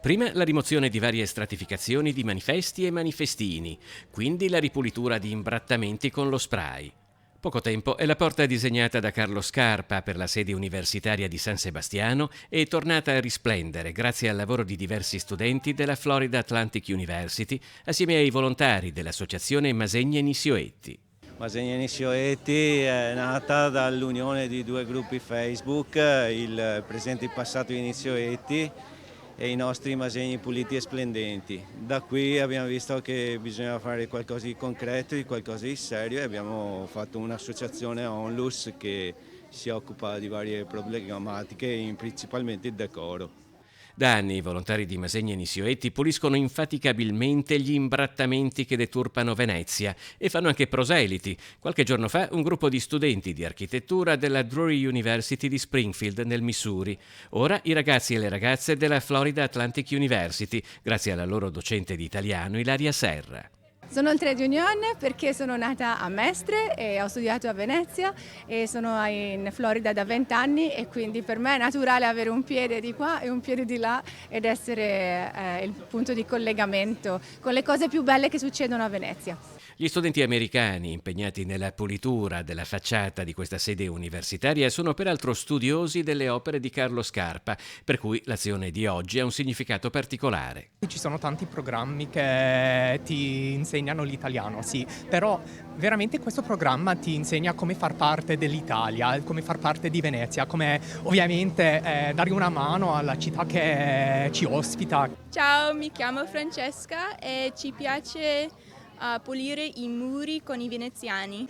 Prima la rimozione di varie stratificazioni di manifesti e manifestini, quindi la ripulitura di imbrattamenti con lo spray. Poco tempo e la porta disegnata da Carlo Scarpa per la sede universitaria di San Sebastiano è tornata a risplendere grazie al lavoro di diversi studenti della Florida Atlantic University assieme ai volontari dell'associazione Masegna Nisioetti. Masegna Nisioetti è nata dall'unione di due gruppi Facebook, il presente e il passato di Nisioetti e i nostri Masegni puliti e splendenti. Da qui abbiamo visto che bisognava fare qualcosa di concreto, di qualcosa di serio e abbiamo fatto un'associazione Onlus che si occupa di varie problematiche, principalmente il decoro. Da anni i volontari di Masegna Nisioetti puliscono infaticabilmente gli imbrattamenti che deturpano Venezia e fanno anche proseliti. Qualche giorno fa un gruppo di studenti di architettura della Drury University di Springfield nel Missouri. Ora i ragazzi e le ragazze della Florida Atlantic University, grazie alla loro docente di italiano Ilaria Serra. Sono il trade union perché sono nata a Mestre e ho studiato a Venezia e sono in Florida da 20 anni e quindi per me è naturale avere un piede di qua e un piede di là ed essere il punto di collegamento con le cose più belle che succedono a Venezia. Gli studenti americani impegnati nella pulitura della facciata di questa sede universitaria sono peraltro studiosi delle opere di Carlo Scarpa, per cui l'azione di oggi ha un significato particolare. Ci sono tanti programmi che ti insegnano l'italiano, sì, però veramente questo programma ti insegna come far parte dell'Italia, come far parte di Venezia, come ovviamente dare una mano alla città che ci ospita. Ciao, mi chiamo Francesca e ci piace pulire i muri con i veneziani.